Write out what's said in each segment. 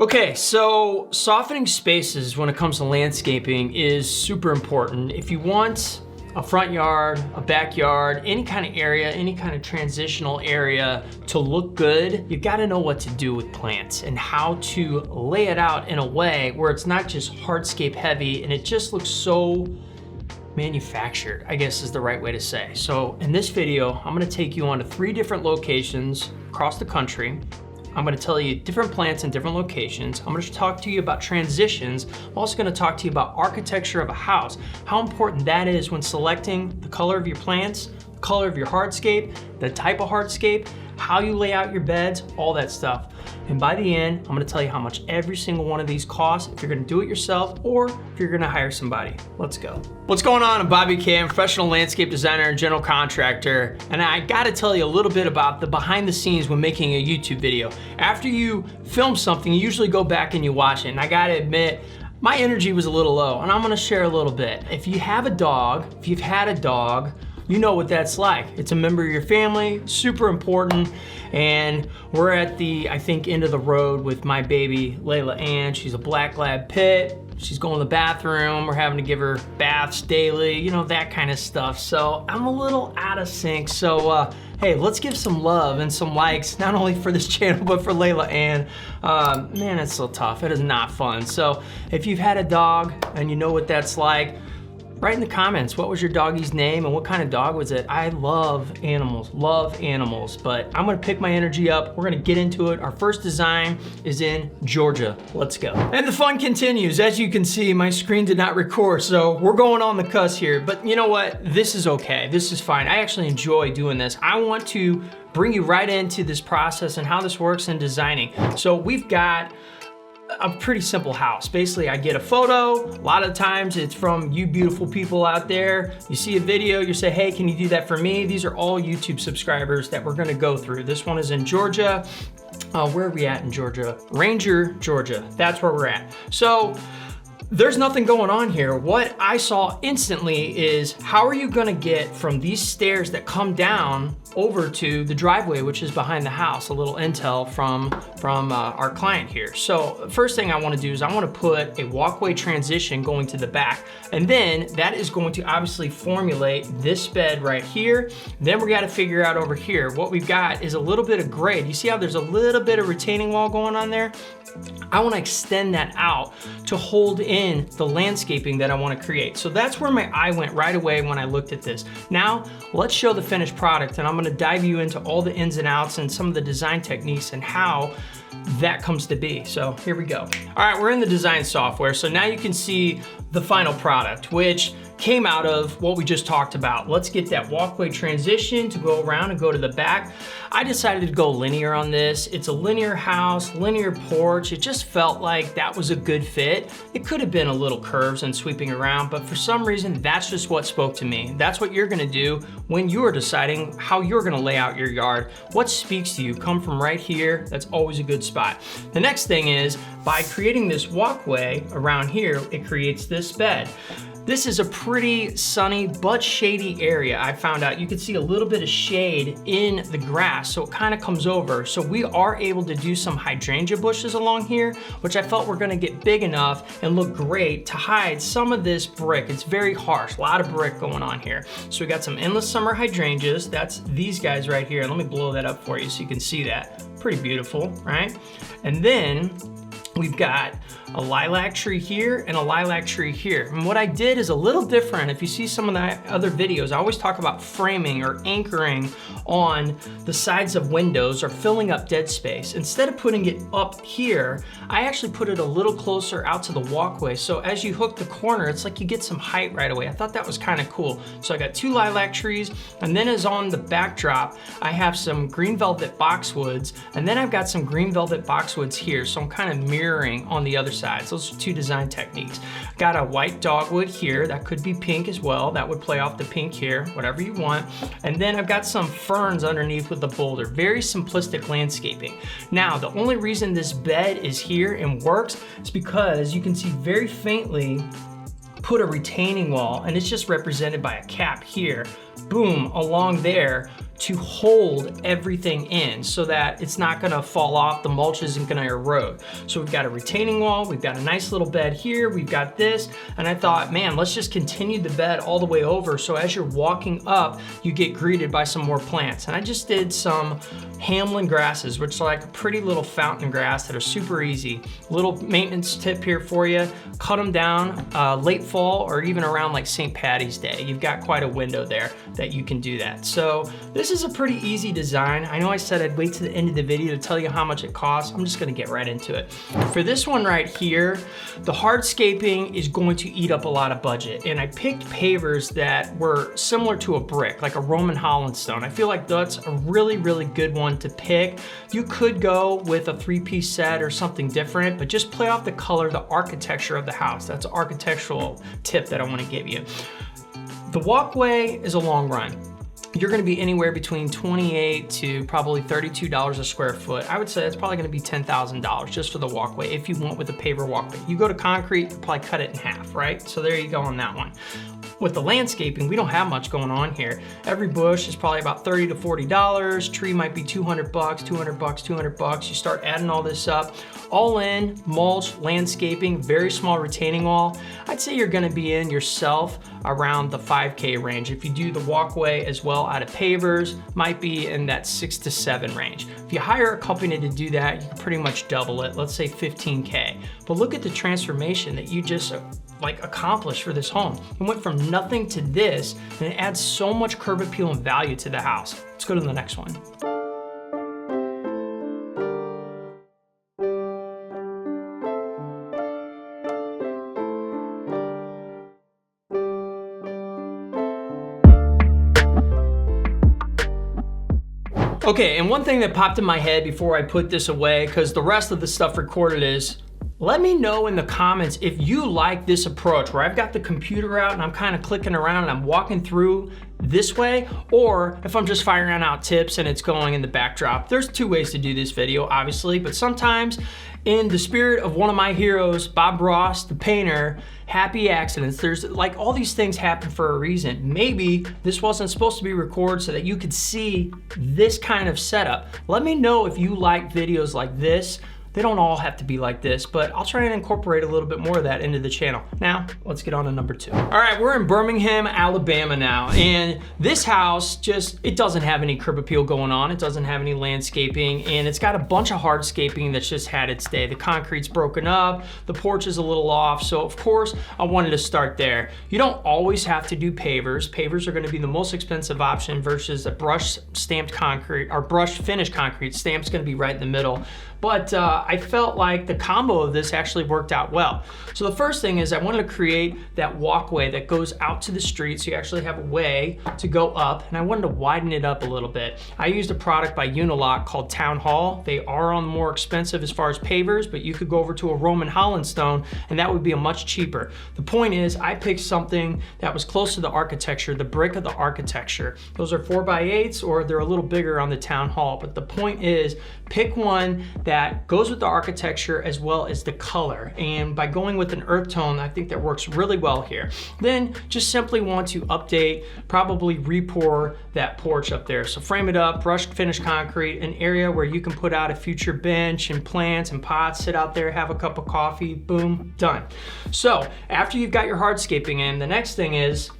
Okay, so softening spaces when it comes to landscaping is super important. If you want a front yard, a backyard, any kind of area, any kind of transitional area to look good, you've got to know what to do with plants and how to lay it out in a way where it's not just hardscape heavy and it just looks so manufactured, I guess is the right way to say. So in this video, I'm gonna take you on to 3 different locations across the country. I'm gonna tell you different plants in different locations. I'm gonna talk to you about transitions. I'm also gonna talk to you about architecture of a house, how important that is when selecting the color of your plants, the color of your hardscape, the type of hardscape, how you lay out your beds, all that stuff. And by the end, I'm gonna tell you how much every single one of these costs if you're gonna do it yourself or if you're gonna hire somebody. Let's go. What's going on? I'm Bobby K. I'm a professional landscape designer and general contractor. And I gotta tell you a little bit about the behind the scenes when making a YouTube video. After you film something, you usually go back and you watch it. And I gotta admit, my energy was a little low, and I'm gonna share a little bit. If you have a dog, if you've had a dog, you know what that's like. It's a member of your family, super important. And we're at the, I think, end of the road with my baby, Layla Ann. She's a black lab pit. She's going to the bathroom. We're having to give her baths daily, you know, that kind of stuff. So I'm a little out of sync. So hey, let's give some love and some likes, not only for this channel, but for Layla Ann. Man, it's so tough. It is not fun. So if you've had a dog and you know what that's like, write in the comments, what was your doggy's name and what kind of dog was it? I love animals, but I'm gonna pick my energy up. We're gonna get into it. Our first design is in Georgia. Let's go. And the fun continues. As you can see, my screen did not record, so we're going on the cuss here. But you know what? This is okay. This is fine. I actually enjoy doing this. I want to bring you right into this process and how this works in designing. So we've got a pretty simple house. Basically, I get a photo. A lot of times it's from you beautiful people out there. You see a video, you say, hey, can you do that for me? These are all YouTube subscribers that we're gonna go through. This one is in Georgia. Where are we at in Georgia? Ranger, Georgia. That's where we're at. So there's nothing going on here. What I saw instantly is how are you gonna get from these stairs that come down over to the driveway, which is behind the house, a little intel from our client here. So first thing I wanna do is I wanna put a walkway transition going to the back. And then that is going to obviously formulate this bed right here. Then we gotta figure out over here. What we've got is a little bit of grade. You see how there's a little bit of retaining wall going on there? I wanna extend that out to hold in the landscaping that I wanna create. So that's where my eye went right away when I looked at this. Now, let's show the finished product, and I'm gonna dive you into all the ins and outs and some of the design techniques and how that comes to be. So here we go. All right, we're in the design software. So now you can see the final product, which came out of what we just talked about. Let's get that walkway transition to go around and go to the back. I decided to go linear on this. It's a linear house, linear porch. It just felt like that was a good fit. It could have been a little curves and sweeping around, but for some reason, that's just what spoke to me. That's what you're gonna do when you are deciding how you're gonna lay out your yard. What speaks to you? Come from right here. That's always a good spot. The next thing is, by creating this walkway around here, it creates this bed. This is a pretty sunny but shady area. I found out you can see a little bit of shade in the grass, so it kind of comes over. So we are able to do some hydrangea bushes along here, which I felt were gonna get big enough and look great to hide some of this brick. It's very harsh, a lot of brick going on here. So we got some endless summer hydrangeas. That's these guys right here. Let me blow that up for you so you can see that. Pretty beautiful, right? And then we've got a lilac tree here and a lilac tree here. And what I did is a little different. If you see some of the other videos, I always talk about framing or anchoring on the sides of windows or filling up dead space. Instead of putting it up here, I actually put it a little closer out to the walkway. So as you hook the corner, it's like you get some height right away. I thought that was kind of cool. So I got 2 lilac trees, and then as on the backdrop, I have some green velvet boxwoods, and then I've got some green velvet boxwoods here. So I'm kind of mirroring on the other side. Those are 2 design techniques. Got a white dogwood here. That could be pink as well. That would play off the pink here, whatever you want. And then I've got some ferns underneath with the boulder. Very simplistic landscaping. Now, the only reason this bed is here and works is because you can see very faintly put a retaining wall, and it's just represented by a cap here. Boom, along there to hold everything in so that it's not gonna fall off, the mulch isn't gonna erode. So we've got a retaining wall, we've got a nice little bed here, we've got this, and I thought, man, let's just continue the bed all the way over so as you're walking up, you get greeted by some more plants. And I just did some Hamlin grasses, which are like a pretty little fountain grass that are super easy. Little maintenance tip here for you, cut them down late fall or even around like St. Patty's Day. You've got quite a window there that you can do that. So this is a pretty easy design. I know I said I'd wait to the end of the video to tell you how much it costs. I'm just gonna get right into it. For this one right here, the hardscaping is going to eat up a lot of budget. And I picked pavers that were similar to a brick, like a Roman Holland stone. I feel like that's a really, really good one to pick. You could go with a 3-piece set or something different, but just play off the color, the architecture of the house. That's an architectural tip that I want to give you. The walkway is a long run. You're gonna be anywhere between $28 to probably $32 a square foot. I would say that's probably gonna be $10,000 just for the walkway if you went with a paver walkway. You go to concrete, you probably cut it in half, right? So there you go on that one. With the landscaping, we don't have much going on here. Every bush is probably about $30 to $40. Tree might be $200, $200, $200. You start adding all this up. All in, mulch, landscaping, very small retaining wall. I'd say you're gonna be in yourself around the 5K range. If you do the walkway as well out of pavers, might be in that 6 to 7 range. If you hire a company to do that, you can pretty much double it, let's say 15K. But look at the transformation that you just accomplished for this home. It went from nothing to this, and it adds so much curb appeal and value to the house. Let's go to the next one. Okay, and one thing that popped in my head before I put this away, because the rest of the stuff recorded, is let me know in the comments if you like this approach where I've got the computer out and I'm kind of clicking around and I'm walking through this way, or if I'm just firing out tips and it's going in the backdrop. There's 2 ways to do this video, obviously, but sometimes in the spirit of one of my heroes, Bob Ross, the painter, happy accidents. There's like all these things happen for a reason. Maybe this wasn't supposed to be recorded so that you could see this kind of setup. Let me know if you like videos like this. They don't all have to be like this, but I'll try and incorporate a little bit more of that into the channel. Now, let's get on to number 2. All right, we're in Birmingham, Alabama now, and this house it doesn't have any curb appeal going on. It doesn't have any landscaping, and it's got a bunch of hardscaping that's just had its day. The concrete's broken up, the porch is a little off, so of course, I wanted to start there. You don't always have to do pavers. Pavers are gonna be the most expensive option versus a brush stamped concrete, or brush finished concrete. Stamp's gonna be right in the middle. But I felt like the combo of this actually worked out well. So the first thing is I wanted to create that walkway that goes out to the street so you actually have a way to go up, and I wanted to widen it up a little bit. I used a product by Unilock called Town Hall. They are on the more expensive as far as pavers, but you could go over to a Roman Holland stone and that would be a much cheaper. The point is I picked something that was close to the architecture, the brick of the architecture. Those are 4x8s or they're a little bigger on the Town Hall, but the point is pick one that goes with the architecture as well as the color. And by going with an earth tone, I think that works really well here. Then just simply want to update, probably re-pour that porch up there. So frame it up, brushed finished concrete, an area where you can put out a future bench and plants and pots, sit out there, have a cup of coffee, boom, done. So after you've got your hardscaping in, the next thing is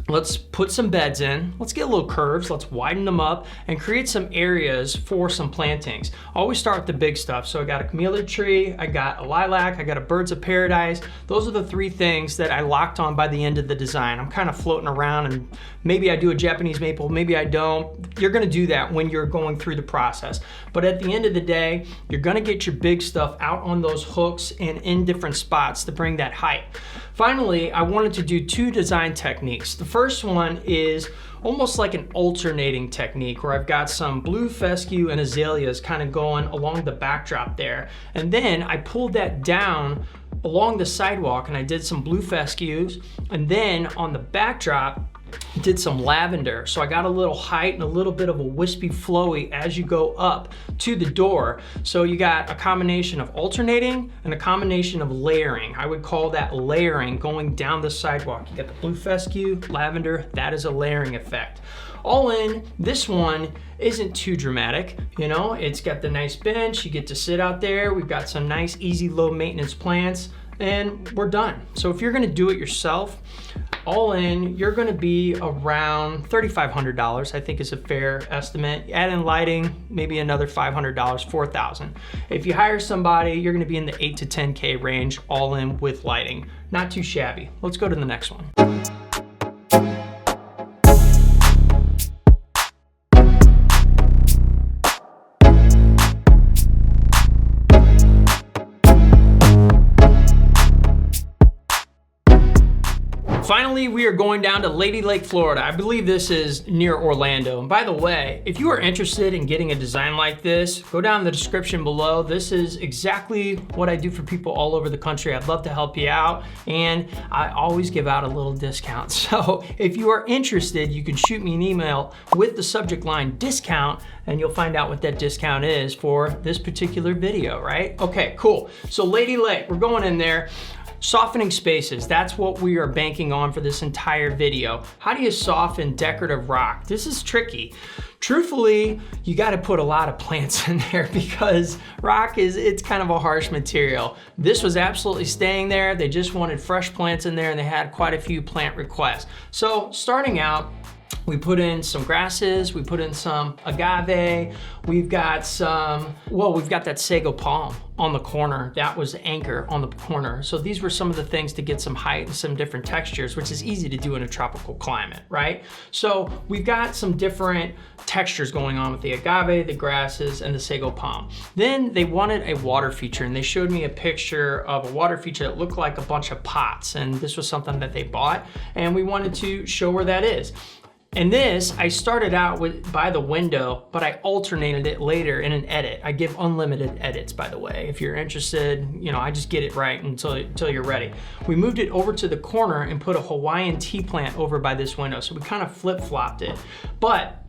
let's put some beds in, let's get little curves, let's widen them up and create some areas for some plantings. Always start with the big stuff. So I got a camellia tree, I got a lilac, I got a birds of paradise. Those are the 3 things that I locked on by the end of the design. I'm kind of floating around and maybe I do a Japanese maple, maybe I don't. You're gonna do that when you're going through the process. But at the end of the day, you're gonna get your big stuff out on those hooks and in different spots to bring that height. Finally, I wanted to do 2 design techniques. The first one is almost like an alternating technique where I've got some blue fescue and azaleas kind of going along the backdrop there. And then I pulled that down along the sidewalk and I did some blue fescues. And then on the backdrop, did some lavender. So I got a little height and a little bit of a wispy flowy as you go up to the door. So you got a combination of alternating and a combination of layering. I would call that layering going down the sidewalk. You got the blue fescue, lavender, that is a layering effect. All in, this one isn't too dramatic. You know, it's got the nice bench, you get to sit out there. We've got some nice, easy, low maintenance plants, and we're done. So if you're gonna do it yourself, all in, you're gonna be around $3,500, I think is a fair estimate. Add in lighting, maybe another $500, $4,000. If you hire somebody, you're gonna be in the 8 to 10K range, all in with lighting. Not too shabby. Let's go to the next one. Finally, we are going down to Lady Lake, Florida. I believe this is near Orlando. And by the way, if you are interested in getting a design like this, go down in the description below. This is exactly what I do for people all over the country. I'd love to help you out, and I always give out a little discount. So if you are interested, you can shoot me an email with the subject line discount, and you'll find out what that discount is for this particular video, right? Okay, cool. So Lady Lake, we're going in there. Softening spaces, that's what we are banking on for this entire video. How do you soften decorative rock? This is tricky. Truthfully, you gotta put a lot of plants in there because rock it's kind of a harsh material. This was absolutely staying there. They just wanted fresh plants in there, and they had quite a few plant requests. So starting out, we put in some grasses, we put in some agave, we've got that sago palm on the corner. That was the anchor on the corner. So these were some of the things to get some height and some different textures, which is easy to do in a tropical climate, right? So we've got some different textures going on with the agave, the grasses, and the sago palm. Then they wanted a water feature, and they showed me a picture of a water feature that looked like a bunch of pots, and this was something that they bought, and we wanted to show where that is. And this, I started out with by the window, but I alternated it later in an edit. I give unlimited edits, by the way. If you're interested, you know, I just get it right until you're ready. We moved it over to the corner and put a Hawaiian tea plant over by this window. So we kind of flip-flopped it. But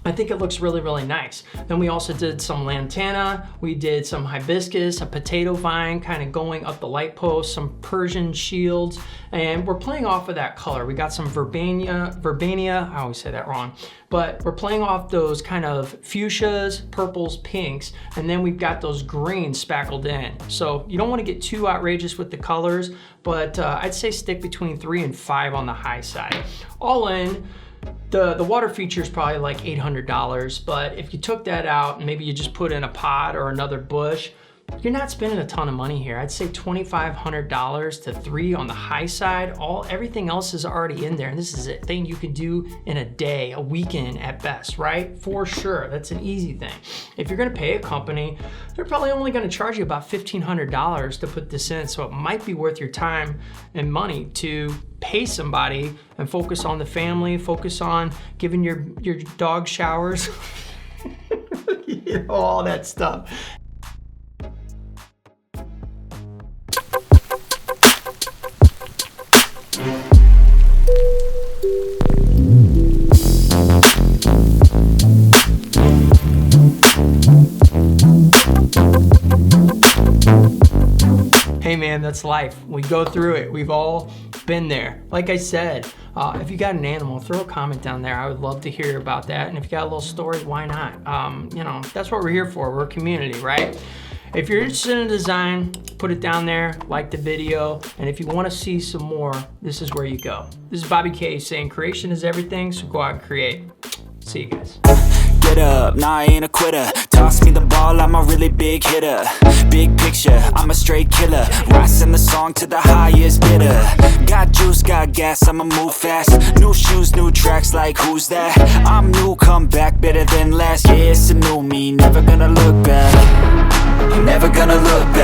I think it looks really, really nice. Then we also did some lantana, we did some hibiscus, a potato vine kind of going up the light post, some Persian shields, and we're playing off of that color. We got some verbena, I always say that wrong, but we're playing off those kind of fuchsias, purples, pinks, and then we've got those greens spackled in. So you don't want to get too outrageous with the colors, but I'd say stick between 3 and 5 on the high side. All in, the water feature is probably like $800, but if you took that out and maybe you just put in a pot or another bush, you're not spending a ton of money here. I'd say $2,500 to $3,000 on the high side. Everything else is already in there, and this is a thing you can do in a day, a weekend at best, right? For sure, that's an easy thing. If you're gonna pay a company, they're probably only gonna charge you about $1,500 to put this in, so it might be worth your time and money to pay somebody and focus on the family, focus on giving your dog showers, you know, all that stuff. Hey man, that's life. We go through it. We've all been there. Like I said, if you got an animal, throw a comment down there. I would love to hear about that. And if you got a little story, why not? You know, that's what we're here for. We're a community, right? If you're interested in design, put it down there, like the video, and if you want to see some more, this is where you go. This is Bobby K saying creation is everything, so go out and create. See you guys. Get up, nah, I ain't a quitter. Toss me the ball, I'm a really big hitter. Big picture, I'm a straight killer. Rising the song to the highest bidder. Got juice, got gas, I'ma move fast. New shoes, new tracks, like who's that? I'm new, come back, better than last. Yeah, it's a new me, never gonna look back. Never gonna look back.